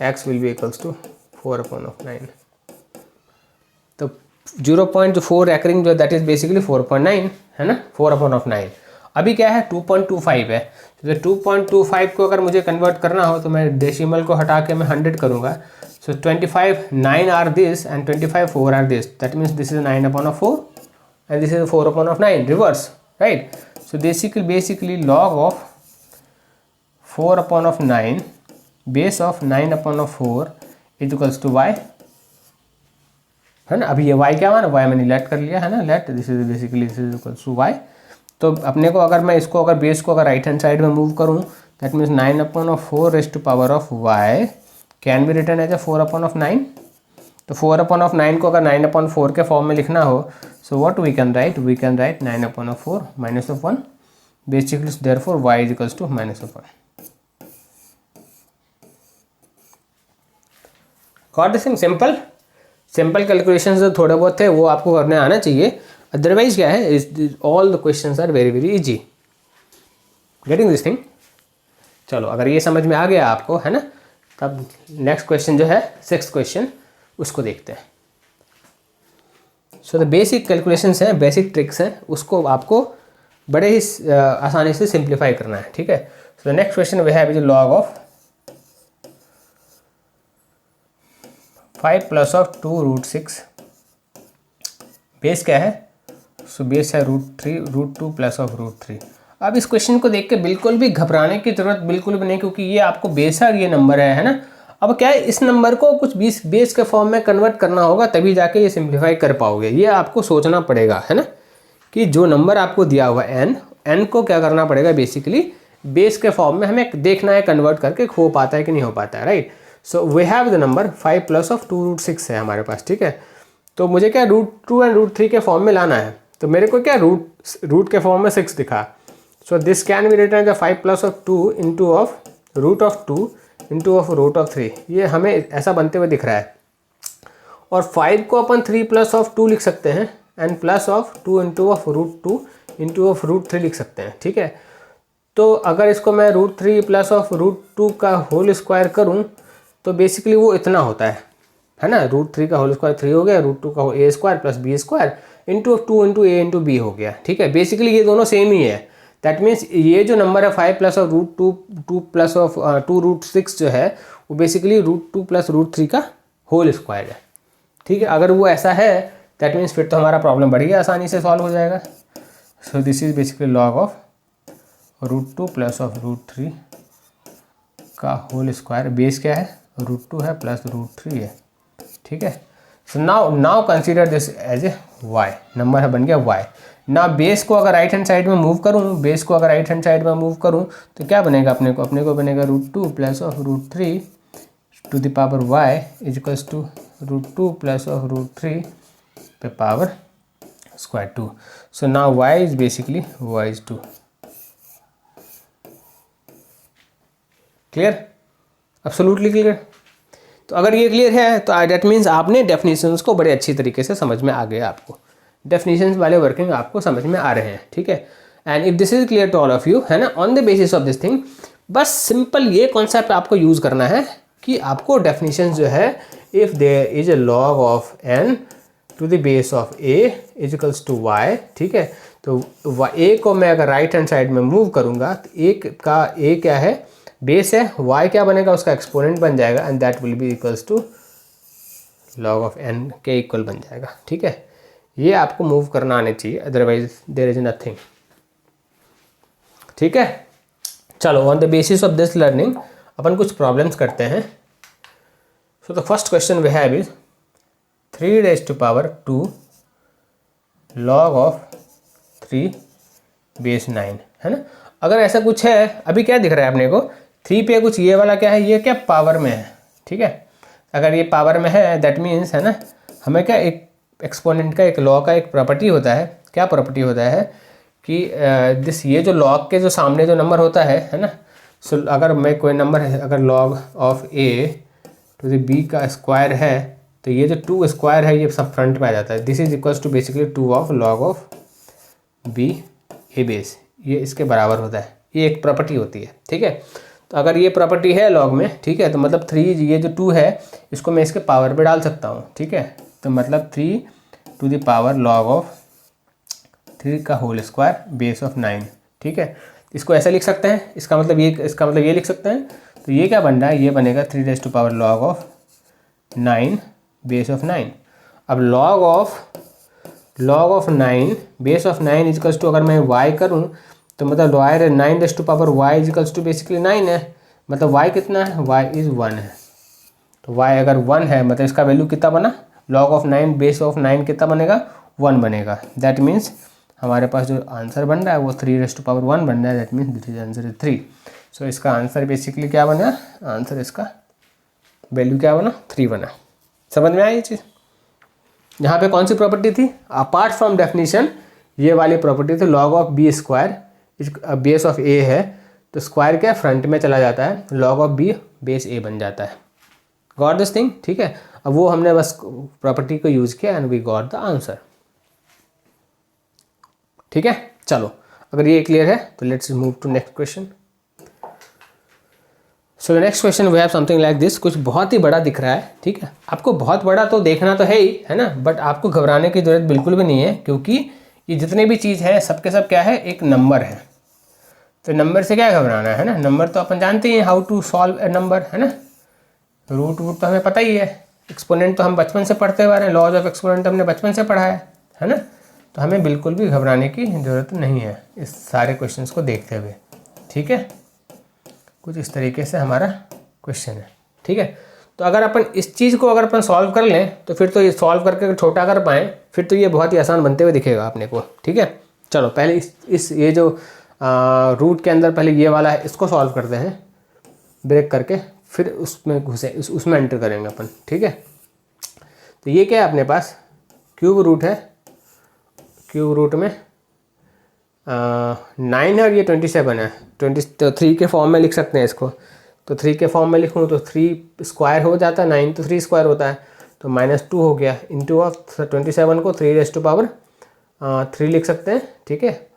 x will be equals to 4/9। तो 0.4 रेकरिंग जो दैट इज बेसिकली 4.9, है ना, 4/9। अभी क्या है 2.25 है, तो 2.25 को अगर मुझे कन्वर्ट करना हो तो मैं डेसिमल को हटा के मैं 100 करूँगा। So 25 9 are this and 25 4 are this, that means this is 9/4 and this is 4/9 reverse, right. So basically log of 4/9 base of 9/4 is equals to y, है ना। अभी ये y क्या माना, y मैंने लेट कर लिया, है ना, let this is basically this is equals to y। तो अपने को अगर मैं इसको अगर बेस को अगर राइट हैंड साइड में मूव करूँ, that means 9/4 raise to power of y can be written as a 4/9। तो 4/9 को अगर 9/4 के फॉर्म में लिखना हो, so what we can write 9/4 minus of 1, basically therefore y is equals to minus of 1। Got this thing, simple calculations जो थोड़े बहुत थे वो आपको करने आना चाहिए, अदरवाइज क्या है, all the questions are very very easy. Getting this thing. चलो अगर ये समझ में आ गया आपको, है ना, तब नेक्स्ट क्वेश्चन जो है 6th क्वेश्चन, उसको देखते हैं। सो द बेसिक कैलकुलेशंस हैं, बेसिक ट्रिक्स हैं, उसको आपको बड़े ही आसानी से सिंप्लीफाई करना है, ठीक है। So the next question we have is log of 5 plus of 2√6, base क्या है, सो बेस है √2 प्लस ऑफ √3। अब इस क्वेश्चन को देख के बिल्कुल भी घबराने की जरूरत बिल्कुल भी नहीं, क्योंकि ये आपको बेस है, ये नंबर है ना। अब क्या है, इस नंबर को कुछ बेस के फॉर्म में कन्वर्ट करना होगा, तभी जाके ये सिंप्लीफाई कर पाओगे। ये आपको सोचना पड़ेगा, है ना, कि जो नंबर आपको दिया हुआ एन को क्या करना पड़ेगा, बेसिकली बेस के फॉर्म में हमें देखना है कन्वर्ट करके हो पाता है कि नहीं हो पाता है, right. So we have the number 5 plus of 2√6 है हमारे पास, ठीक है। तो मुझे क्या √2 एंड √3 के फॉर्म में लाना है, तो मेरे को क्या रूट के फॉर्म में 6 दिखा। So this can be written as 5 plus of 2 into of √2 into of √3। ये हमें ऐसा बनते हुए दिख रहा है। और 5 को अपन 3 प्लस ऑफ 2 लिख सकते हैं and plus of 2 into of √2 into of √3 लिख सकते हैं, ठीक है। तो अगर इसको मैं √3 प्लस ऑफ √2 का होल स्क्वायर करूँ तो बेसिकली वो इतना होता है ना, √3 का होल स्क्वायर 3 हो गया, √2 का a square plus b square into of 2 into a into b हो गया, ठीक है। बेसिकली ये दोनों सेम ही है, दैट मीन्स ये जो नंबर है 5 प्लस ऑफ √2 प्लस ऑफ 2√6 जो है वो बेसिकली √2 प्लस √3 का होल स्क्वायर है, ठीक है। अगर वो ऐसा है दैट मीन्स फिर तो हमारा प्रॉब्लम बढ़िया आसानी से सॉल्व हो जाएगा। सो this is basically log of √2 plus of √3 का होल स्क्वायर, बेस क्या है √2 है प्लस √3 है, ठीक है। So now consider this as a y, number है बन गया y। ना बेस को अगर राइट हैंड साइड में मूव करूँ, तो क्या बनेगा अपने को बनेगा √2 plus of √3 to the power y is equals to √2 plus of √3 पे power square 2। So now y is basically y is 2। Clear, absolutely clear. तो अगर ये क्लियर है तो दैट मीन्स आपने डेफिनेशंस को बड़े अच्छी तरीके से समझ में आ गया, आपको डेफिनेशंस वाले वर्किंग आपको समझ में आ रहे हैं, ठीक है। And if this is clear to all of you, है ना, on the basis of this thing, बस सिंपल ये कॉन्सेप्ट आपको यूज़ करना है कि आपको डेफिनेशन जो है, if there is a log of n to the base of a is equals to y, ठीक है। तो a को मैं अगर राइट हैंड साइड में मूव करूँगा तो a क्या है, बेस है, y क्या बनेगा, उसका एक्सपोनेंट बन जाएगा and that will be equals to log of n के इक्वल बन जाएगा, ठीक है। ये आपको मूव करना आने चाहिए, अदरवाइज देयर इज नथिंग, ठीक है। चलो on the basis of this learning अपन कुछ प्रॉब्लम्स करते हैं। So the first question we have is 3 raised to power 2 log of 3 base 9, है ना। अगर ऐसा कुछ है, अभी क्या दिख रहा है अपने को 3 पे कुछ ये वाला क्या है, ये क्या पावर में है, ठीक है। अगर ये पावर में है दैट मीन्स, है ना, हमें क्या एक एक्सपोनेंट का एक लॉ का एक प्रॉपर्टी होता है, क्या प्रॉपर्टी होता है कि दिस ये जो लॉग के जो सामने जो नंबर होता है ना, सो अगर मैं कोई नंबर है, अगर log of a to the b का स्क्वायर है तो ये जो 2 स्क्वायर है ये सब फ्रंट में आ जाता है। This is equals to basically 2 of log of b a base, ये इसके बराबर होता है। ये एक प्रॉपर्टी होती है, ठीक है। तो अगर ये प्रॉपर्टी है लॉग में, ठीक है, तो मतलब 3 ये जो 2 है इसको मैं इसके पावर पे डाल सकता हूँ, ठीक है। तो मतलब 3 to the power log of 3 का होल स्क्वायर बेस ऑफ 9, ठीक है। इसको ऐसा लिख सकते हैं, इसका मतलब ये लिख सकते हैं। तो ये क्या बन रहा है, ये बनेगा 3 raise to power log of 9 base of 9। अब log of 9 base of 9 equals to, अगर मैं y करूँ तो मतलब y 9 raise to power y equals to basically 9 है, मतलब y कितना है, y इज़ 1 है। तो y अगर 1 है मतलब इसका वैल्यू कितना बना, लॉग ऑफ 9 बेस ऑफ 9 कितना बनेगा, 1 बनेगा। दैट मीन्स हमारे पास जो आंसर बन रहा है वो 3 रेज़ टू पावर 1 बन रहा है। That means this answer is 3। सो इसका आंसर बेसिकली क्या बना, आंसर इसका वैल्यू क्या बना, 3 बना। समझ में आई ये चीज़। यहाँ पे कौन सी प्रॉपर्टी थी, अपार्ट फ्रॉम डेफिनेशन ये वाली प्रॉपर्टी थी, log of b square base of a है तो स्क्वायर क्या फ्रंट में चला जाता है, log of b base a बन जाता है। गॉट दिस थिंग, ठीक है। अब वो हमने बस प्रॉपर्टी को यूज़ किया and we got the answer, ठीक है। चलो अगर ये क्लियर है तो let's move to next question. So the next question we have something like this. कुछ बहुत ही बड़ा दिख रहा है, ठीक है। आपको बहुत बड़ा तो देखना तो है ही, है ना, बट आपको घबराने की जरूरत बिल्कुल भी नहीं है, क्योंकि ये जितने भी चीज़ है सबके सब क्या है, एक नंबर है। तो नंबर से क्या घबराना है ना, नंबर तो अपन जानते ही हैं how to solve a number, है ना। रूट तो हमें पता ही है, एक्सपोनेंट तो हम बचपन से पढ़ते हुए आ रहे हैं, लॉज ऑफ एक्सपोनेंट हमने बचपन से पढ़ा है ना। तो हमें बिल्कुल भी घबराने की ज़रूरत नहीं है इस सारे क्वेश्चंस को देखते हुए, ठीक है। कुछ इस तरीके से हमारा क्वेश्चन है, ठीक है। तो अगर अपन इस चीज़ को अगर अपन सॉल्व कर लें तो फिर तो ये सॉल्व करके छोटा कर पाएँ फिर तो ये बहुत ही आसान बनते हुए दिखेगा अपने को, ठीक है। चलो पहले इस ये जो रूट के अंदर पहले ये वाला है इसको सॉल्व करते हैं ब्रेक करके, फिर उसमें घुसे उसमें एंटर करेंगे अपन, ठीक है। तो ये क्या है अपने पास, क्यूब रूट है, क्यूब रूट में 9 है और ये 27 है। 3 के फॉर्म में लिख सकते हैं इसको। तो 3 के फॉर्म में लिखूँ तो 3 स्क्वायर हो जाता है, 9 तो 3 स्क्वायर होता है, तो -2 हो गया। इंटू ऑफ 27 को 3 रेज़ टू पावर 3 लिख सकते हैं, ठीक है।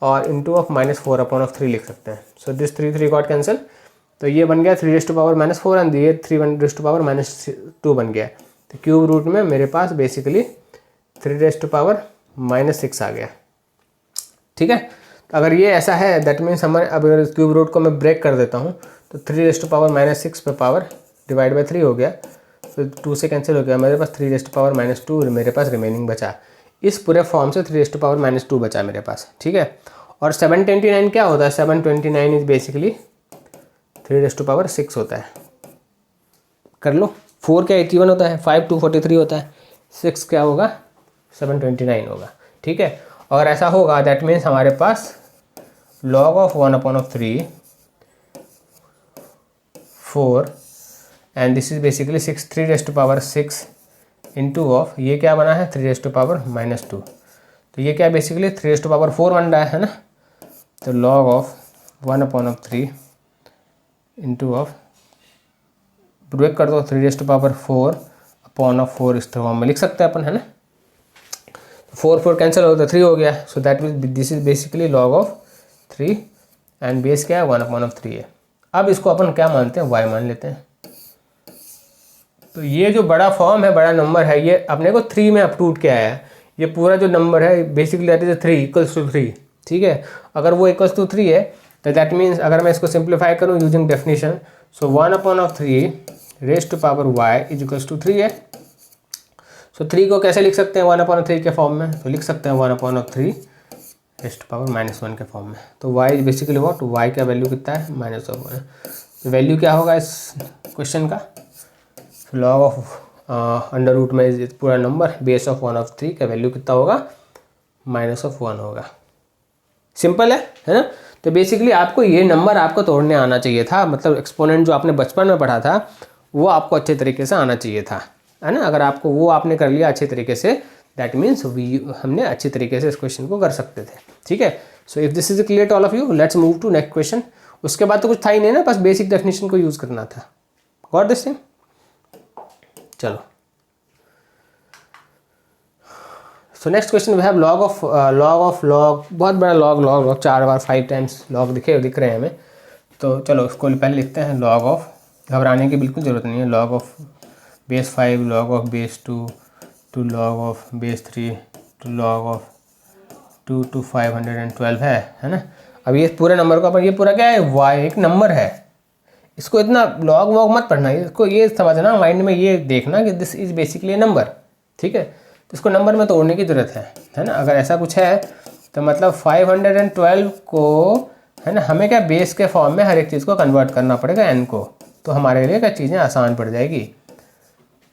और इंटू ऑफ -4 अपॉन ऑफ 3 लिख सकते हैं। सो दिस 3 गॉट कैंसिल, तो ये बन गया 3 रेज़ टू पावर -4 एंड ये 3 रेज़ टू पावर -2 बन गया। तो क्यूब रूट में मेरे पास बेसिकली 3 रेज़ टू पावर -6 आ गया, ठीक है। तो अगर ये ऐसा है दैट मीन्स हमारे, अब अगर क्यूब रूट को मैं ब्रेक कर देता हूँ तो 3 रेज़ टू पावर -6 पे पावर डिवाइड बाई 3 हो गया, तो 2 से कैंसिल हो गया, मेरे पास 3 रेज़ टू पावर -2 मेरे पास रिमेनिंग बचा। इस पूरे फॉर्म से 3 रेज़ टू पावर -2 बचा मेरे पास, ठीक है। और 729 क्या होता है, 729 is basically 3 raise to power 6 होता है। कर लो, 4 क्या 81 होता है, 5 243 होता है, 6 क्या होगा 729 होगा, ठीक है। और ऐसा होगा दैट मीन्स हमारे पास log of 1/3 4 and this is basically 3 raise to power 6 into of ये क्या बना है 3 रेज़ टू पावर -2। तो ये क्या बेसिकली 3 रेज़ टू पावर 4 बन रहा है ना। तो log of 1/3 into of break कर दो 3 raise to power 4 upon of 4 इस फॉर्म में लिख सकते हैं अपन, है ना। 4 कैंसिल हो तो 3 हो गया। So that means this is basically log of 3 and base क्या है 1/3 है। अब इसको अपन क्या मानते हैं, y मान लेते हैं। तो ये जो बड़ा फॉर्म है, बड़ा नंबर है, ये अपने को 3 में अपटूट क्या है, ये पूरा जो नंबर है बेसिकली दैट इज 3 = 3, ठीक है। अगर वो =3 है तो दैट मीन्स अगर मैं इसको सिंप्लीफाई करूँ using definition, so 1/3 raise to power y = 3 है। सो 3 को कैसे लिख सकते हैं 1/3 के फॉर्म में, तो लिख सकते हैं 1/3 रेज़ टू पावर -1 के फॉर्म में। तो y is basically what, y का वैल्यू कितना है -1। तो वैल्यू क्या होगा इस क्वेश्चन का, लॉग ऑफ अंडर रूट में इस पूरा नंबर, बेस ऑफ 1/3 का वैल्यू कितना होगा, -1 होगा। सिंपल है ना। तो बेसिकली आपको ये नंबर आपको तोड़ने आना चाहिए था, मतलब एक्सपोनेंट जो आपने बचपन में पढ़ा था वो आपको अच्छे तरीके से आना चाहिए था, है ना। अगर आपको वो आपने कर लिया अच्छे तरीके से, दैट मीन्स हमने अच्छे तरीके से इस क्वेश्चन को कर सकते थे, ठीक है। So if this is clear to all of you, let's move to next question. उसके बाद तो कुछ था ही नहीं ना, बस बेसिक डेफिनेशन को यूज़ करना था। Got this thing. चलो, so next question we have log of बहुत बड़ा लॉग 4 बार 5 टाइम्स लॉग दिख रहे हैं हमें। तो चलो उसको पहले लिखते हैं। लॉग ऑफ, घबराने की बिल्कुल ज़रूरत नहीं है। Log of base 5, log of base 2 to log of base 3 to log of 2 to 512 है ना। अब ये पूरे नंबर को अपन, ये पूरा क्या है, वाई एक नंबर है, इसको इतना लॉग वॉग मत पढ़ना, इसको ये समझना माइंड में, ये देखना कि this is basically A number, ठीक है। तो इसको नंबर में तोड़ने की ज़रूरत है ना। अगर ऐसा कुछ है तो मतलब 512 को, है ना, हमें क्या बेस के फॉर्म में हर एक चीज़ को कन्वर्ट करना पड़ेगा एन को, तो हमारे लिए क्या चीज़ें आसान पड़ जाएगी।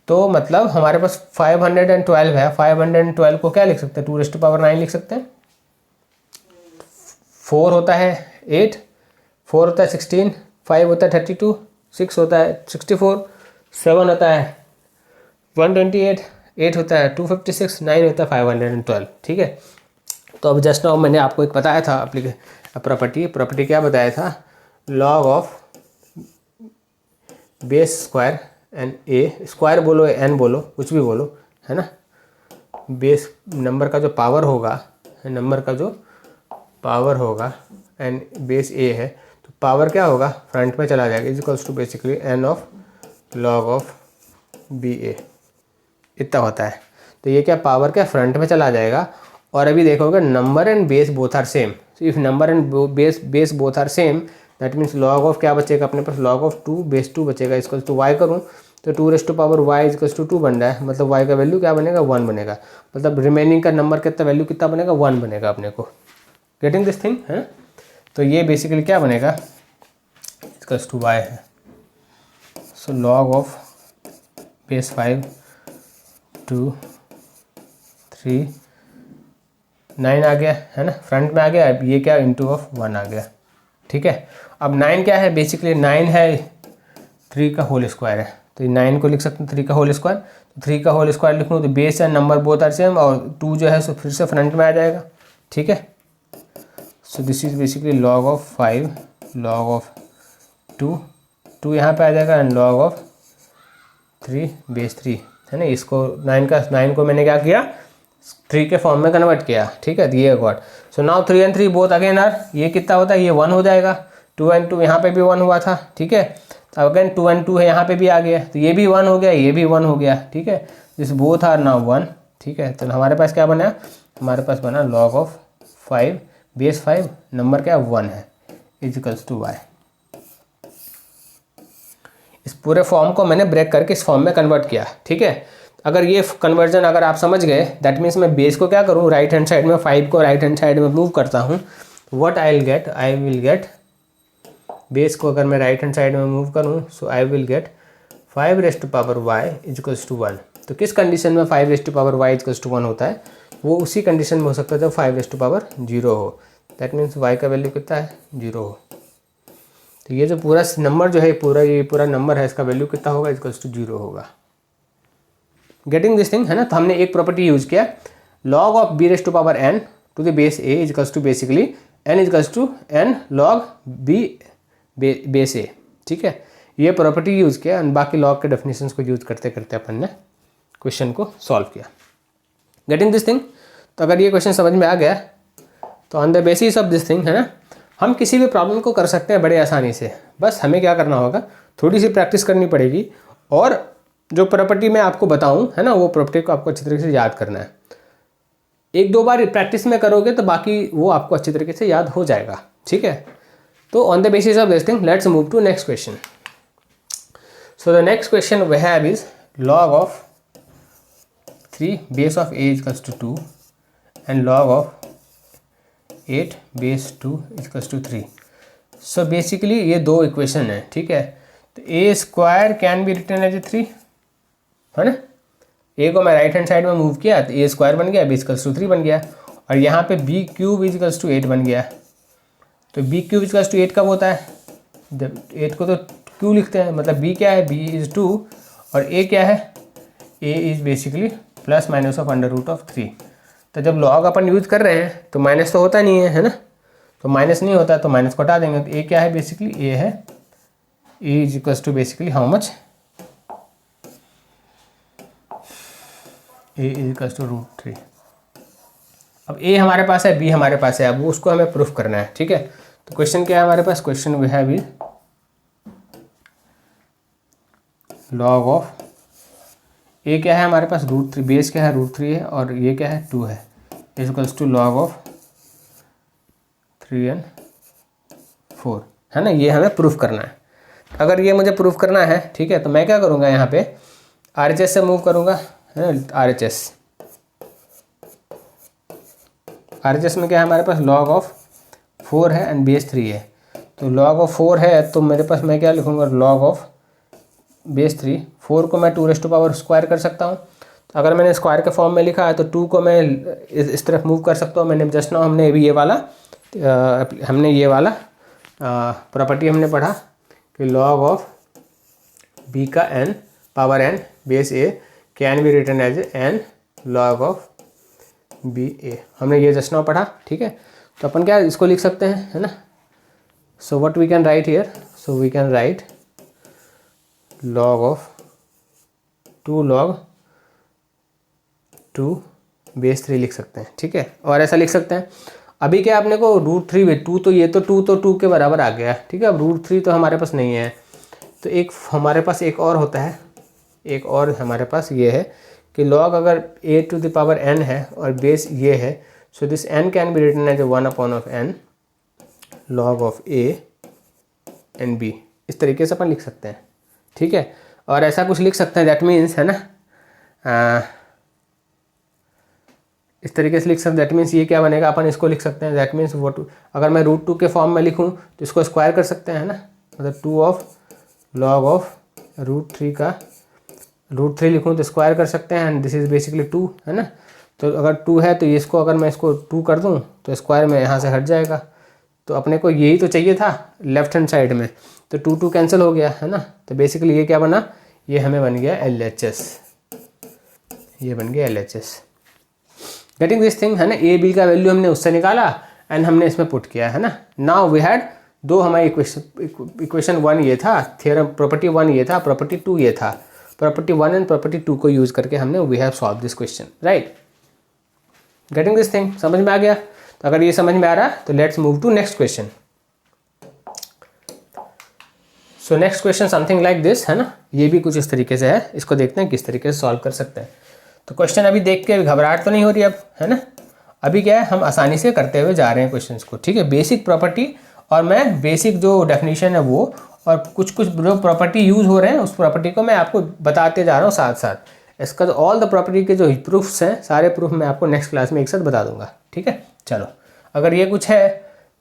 तो मतलब हमारे पास 512 है, 512 को क्या लिख सकते हैं, 2⁹ लिख सकते हैं। 4 होता है 8, 4 होता है 16, 5 होता है 32, 6 होता है 64, 7 होता है 128, 8 होता है 256, 9 होता है 512, ठीक है। तो अब जस्ट नाउ मैंने आपको एक बताया था प्रॉपर्टी क्या बताया था, log of base square n a, square बोलो एन बोलो कुछ भी बोलो, है ना। बेस नंबर का जो पावर होगा एन बेस ए है, तो पावर क्या होगा, फ्रंट में चला जाएगा, is to basically n of log of b a, इतना होता है। तो ये क्या पावर क्या फ्रंट में चला जाएगा। और अभी देखोगे number and base both are same, if number and base both are same, that means log of क्या बचेगा अपने पास, लॉग ऑफ 2 बेस 2 बचेगा, इसको टू वाई करूँ तो 2⁻y इज टू 2 बन रहा है, मतलब y का वैल्यू क्या बनेगा, 1 बनेगा, मतलब रिमेनिंग का नंबर कितना वैल्यू कितना बनेगा, 1 बनेगा अपने को। गेटिंग दिस थिंग है। तो ये बेसिकली क्या बनेगा, इसका टू y है। सो लॉग ऑफ बेस 5 2 3 9 आ गया, है ना, फ्रंट में आ गया। अब ये क्या इंटू ऑफ 1 आ गया, ठीक है। अब 9 क्या है, बेसिकली 9 है 3 का होल स्क्वायर है, तो 9 को लिख सकते हैं 3 का होल स्क्वायर। तो 3 का होल स्क्वायर लिखूँ तो base and number both are same, और 2 जो है सो फिर से फ्रंट में आ जाएगा, ठीक है। So this is basically log of 5 log of 2 यहाँ पे आ जाएगा, एंड लॉग ऑफ 3 बेस 3, है ना। इसको 9 को मैंने क्या किया, 3 के फॉर्म में कन्वर्ट किया, ठीक है। ये got. So now 3 and 3 both again are, ये कितना होता है, ये 1 हो जाएगा। 2 and 2 यहाँ पे भी 1 हुआ था, ठीक है। तो अगेन 2 and 2 है यहाँ पे भी आ गया, तो ये भी 1 हो गया, ये भी 1 हो गया, ठीक है। दिस बोथ आर नाउ 1, ठीक है। तो हमारे पास क्या बना, हमारे पास बना लॉग ऑफ 5 बेस 5 नंबर क्या 1 है, इजिकल्स टू वाई। इस पूरे फॉर्म को मैंने ब्रेक करके इस फॉर्म में कन्वर्ट किया, ठीक है। अगर ये कन्वर्जन अगर आप समझ गए, दैट मीन्स मैं बेस को क्या करूँ, राइट हैंड साइड में 5 को राइट हैंड साइड में मूव करता हूँ, what I will get base को अगर मैं राइट हैंड साइड में मूव करूँ, so I will get 5⁻y equals to 1। तो किस कंडीशन में 5⁻y इजिकल्स टू 1 होता है, वो उसी कंडीशन में हो सकता है जब 5⁻0 हो, दैट मीन्स y का वैल्यू कितना है, 0 हो। तो ये जो पूरा नंबर जो है ये पूरा नंबर है, इसका वैल्यू कितना होगा, इक्वल्स टू 0 होगा। गेटिंग दिस थिंग, है ना। तो हमने एक प्रॉपर्टी यूज किया, log of b⁻n to the base a equals to basically n equals to n log b base a, ठीक है। ये प्रॉपर्टी यूज किया, और बाकी लॉग के डेफिनेशंस को यूज करते करते अपन ने क्वेश्चन को सॉल्व किया। Getting this thing. तो अगर ये क्वेश्चन समझ में आ गया, तो on the basis of this thing, है ना, हम किसी भी प्रॉब्लम को कर सकते हैं बड़े आसानी से। बस हमें क्या करना होगा, थोड़ी सी प्रैक्टिस करनी पड़ेगी, और जो प्रॉपर्टी मैं आपको बताऊं, है ना, वो प्रॉपर्टी को आपको अच्छी तरीके से याद करना है। 1-2 बार प्रैक्टिस में करोगे तो बाकी वो आपको अच्छी तरीके से याद हो जाएगा, ठीक है। तो on the basis of this thing, let's move to next question. So the next question we have is log of 3 base of a equals to 2 and log of 8 base 2 equals to 3। So basically ये दो इक्वेशन है, ठीक है। तो a square can be written as a 3, है ना। ए को मैं राइट हैंड साइड में मूव किया तो ए स्क्वायर बन गया, बी इक्वल्स टू 3 बन गया, और यहाँ पे बी क्यूब इक्वल्स टू 8 बन गया। तो बी क्यूब इक्वल्स टू 8 कब होता है, जब 8 को तो क्यू लिखते हैं, मतलब बी क्या है, बी इज़ 2, और ए क्या है, a is basically plus minus of under root of 3। तो जब लॉग अपन यूज़ कर रहे हैं तो माइनस तो होता नहीं है ना, तो माइनस नहीं होता तो माइनस को हटा देंगे। तो ए क्या है, बेसिकली ए है, a is equals to basically how much, a is equals to √3। अब ए हमारे पास है, बी हमारे पास है, अब वो उसको हमें प्रूफ करना है, ठीक है। तो क्वेश्चन क्या है हमारे पास, question we have is log of a क्या है हमारे पास, √3, बेस क्या है √3 है, और ये क्या है 2 है, is equals to log of 3 and 4, है ना। ये हमें प्रूफ करना है। अगर ये मुझे प्रूफ करना है, ठीक है, तो मैं क्या करूँगा, यहाँ पे RHS से मूव करूँगा, है ना। RHS में क्या है हमारे पास, लॉग ऑफ 4 है एंड बेस 3 है। तो लॉग ऑफ 4 है तो मेरे पास मैं क्या लिखूँगा, लॉग ऑफ बेस 3। 4 को मैं 2⁻² कर सकता हूँ। तो अगर मैंने स्क्वायर के फॉर्म में लिखा है तो 2 को मैं इस तरफ मूव कर सकता हूँ। मैंने जस्ट नाउ हमने अभी ये वाला प्रॉपर्टी हमने पढ़ा कि लॉग ऑफ बी का n power n base a can be written as n log of b a, हमने ये जस्ट नाउ पढ़ा, ठीक है। तो अपन क्या इसको लिख सकते हैं, है ना। So what we can write here, so we can write log of 2 log 2 base 3 लिख सकते हैं, ठीक है। और ऐसा लिख सकते हैं, अभी क्या अपने को √3 में 2 तो ये तो 2 के बराबर आ गया, ठीक है। अब √3 तो हमारे पास नहीं है, तो एक हमारे पास एक और होता है, एक और हमारे पास ये है कि लॉग अगर a⁴n है और बेस ये है, so this n can be written as 1/n log of a and b। इस तरीके से अपन लिख सकते हैं, ठीक है। और ऐसा कुछ लिख सकते हैं, दैट मीन्स, है ना, इस तरीके से लिख सकते हैं। दैट मीन्स ये क्या बनेगा, अपन इसको लिख सकते हैं, दैट मीन्स वो अगर मैं √2 के फॉर्म में लिखूँ तो इसको स्क्वायर कर सकते हैं, है ना। मतलब 2 ऑफ लॉग ऑफ √3 का √3 लिखूँ तो स्क्वायर कर सकते हैं, एंड दिस इज़ बेसिकली 2, है ना। तो अगर 2 है तो इसको अगर मैं इसको 2 कर दूँ तो स्क्वायर में यहाँ से हट जाएगा। तो अपने को यही तो चाहिए था लेफ्ट हैंड साइड में, तो 2 कैंसिल हो गया, है ना। तो बेसिकली ये क्या बना, ये हमें बन गया LHS, ये बन गया LHS। गेटिंग दिस थिंग, है ना। ए बी का वैल्यू हमने उससे निकाला एंड हमने इसमें पुट किया, है ना। नाउ वी हैड दो हमारे इक्वेशन 1 ये था, थ्योरम प्रॉपर्टी 1 ये था, प्रॉपर्टी 2 ये था। प्रॉपर्टी 1 एंड प्रॉपर्टी 2 को यूज़ करके हमने we have solve this question, right. Getting this thing, समझ में आ गया। तो अगर ये समझ में आ रहा है तो let's move to next question. So next question something like this, है ना। ये भी कुछ इस तरीके से है, इसको देखते हैं किस तरीके से सॉल्व कर सकते हैं। तो क्वेश्चन अभी देख के घबराहट तो नहीं हो रही अब, है ना। अभी क्या है, हम आसानी से करते हुए जा रहे हैं क्वेश्चंस को, ठीक है। बेसिक प्रॉपर्टी और मैं बेसिक जो डेफिनेशन है वो, और कुछ जो प्रॉपर्टी यूज़ हो रहे हैं उस प्रॉपर्टी को मैं आपको बताते जा रहा हूँ साथ साथ। इसका जो ऑल द प्रॉपर्टी के जो प्रूफ्स हैं, सारे प्रूफ मैं आपको नेक्स्ट क्लास में एक साथ बता दूंगा, ठीक है। चलो, अगर ये कुछ है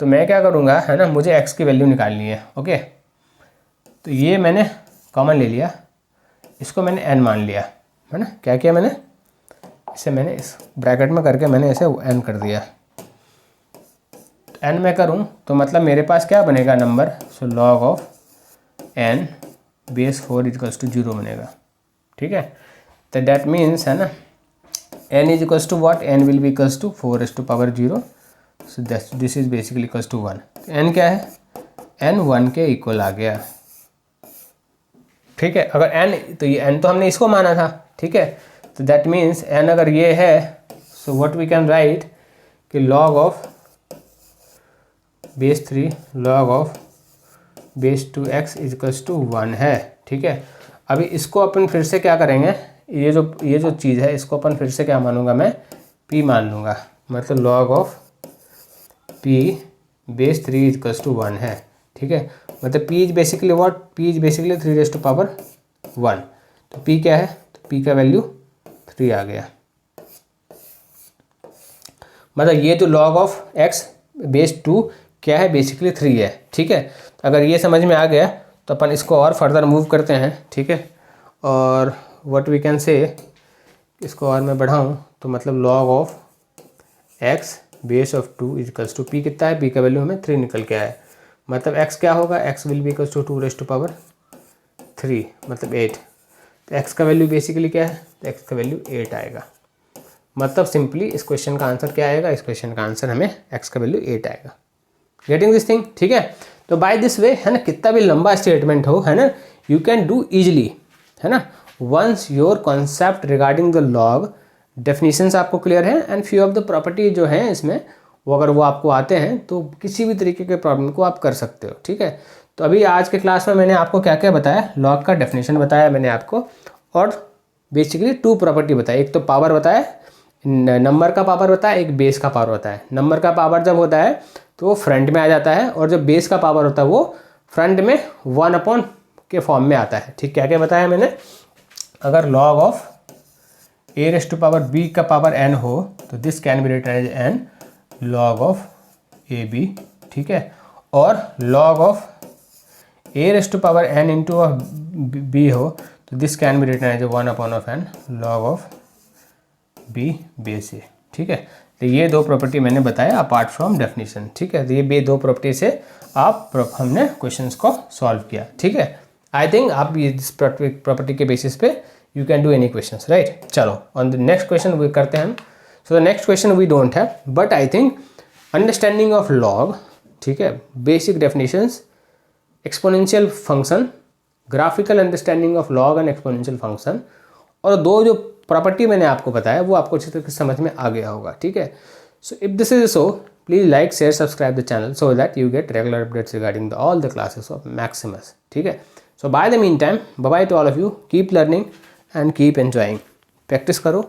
तो मैं क्या करूँगा, है ना, मुझे x की वैल्यू निकालनी है, ओके। तो ये मैंने कॉमन ले लिया, इसको मैंने n मान लिया, है ना। क्या किया मैंने, इसे मैंने इस ब्रैकेट में करके मैंने इसे n कर दिया। n में करूँ तो मतलब मेरे पास क्या बनेगा number, so log of n base 4 equals to 0 बनेगा, ठीक है। तो दैट मीन्स, है ना, n is equals to what, n will be equals to 4⁻0, so this is basically equals to 1। n क्या है, n 1 के इक्वल आ गया, ठीक है। अगर n, तो ये n तो हमने इसको माना था, ठीक है। तो दैट मीन्स n अगर ये है, so what we can write कि log of base 3 log of base 2x is equals to 1 है, ठीक है। अभी इसको अपन फिर से क्या करेंगे, ये जो चीज़ है इसको अपन फिर से क्या मानूंगा मैं, p मान लूँगा। मतलब log of p base 3 is equals to 1 है, ठीक है। मतलब p is basically what, p is basically 3⁻1। तो p क्या है, तो p का वैल्यू 3 आ गया। मतलब ये जो लॉग ऑफ x बेस 2 क्या है, बेसिकली 3 है, ठीक है। तो अगर ये समझ में आ गया तो अपन इसको और फर्दर मूव करते हैं, ठीक है। और व्हाट वी कैन से, इसको और मैं बढ़ाऊँ तो मतलब log of x base of 2 equals to p कितना है, p का वैल्यू हमें 3 निकल के आया है, मतलब x क्या होगा, x will be equals to 2⁻³ मतलब 8। तो x का वैल्यू बेसिकली क्या है, तो x का वैल्यू 8 आएगा। मतलब सिंपली इस क्वेश्चन का आंसर क्या आएगा, इस क्वेश्चन का आंसर हमें x का वैल्यू 8 आएगा। गेटिंग दिस थिंग, ठीक है। तो बाय दिस वे है ना, कितना भी लंबा स्टेटमेंट हो है ना, यू कैन डू ईजिली है ना, once your concept regarding the log definitions आपको क्लियर है and few of the property जो हैं इसमें, वो अगर वो आपको आते हैं तो किसी भी तरीके के प्रॉब्लम को आप कर सकते हो, ठीक है। तो अभी आज के क्लास में मैंने आपको क्या क्या बताया, लॉग का डेफिनेशन बताया मैंने आपको, और बेसिकली 2 प्रॉपर्टी बताई, एक तो पावर बताया, नंबर का पावर बताया, एक बेस का पावर बताया। नंबर का पावर जब होता है तो वो फ्रंट में आ जाता है, और जब बेस का पावर होता है वो फ्रंट में 1 के फॉर्म में आता है, ठीक। क्या क्या बताया मैंने, अगर log ऑफ a⁻b का पावर n हो तो this can be written as n log of ab, ठीक है। और log of a⁻n into b हो तो this can be written as 1/n log of b base a, ठीक है। तो ये 2 प्रॉपर्टी मैंने बताया अपार्ट फ्रॉम डेफिनेशन, ठीक है। तो ये 2 प्रॉपर्टी से हमने क्वेश्चंस को सॉल्व किया, ठीक है। आई थिंक आप ये इस प्रॉपर्टी के बेसिस पे you can do any questions, right. चलो on the next question we करते हैं हम। So the next question we don't have, but I think understanding of log, ठीक है, basic definitions, exponential function, graphical understanding of log and exponential function, और 2 जो प्रॉपर्टी मैंने आपको बताया वो आपको अच्छी तरह से समझ में आ गया होगा, ठीक है। So if this is so, please like share subscribe the channel so that you get regular updates regarding all the classes of Maximus, ठीक है। So by the meantime, bye bye to all of you, keep learning and keep enjoying. Practice करो,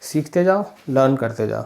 सीखते जाओ, लर्न करते जाओ।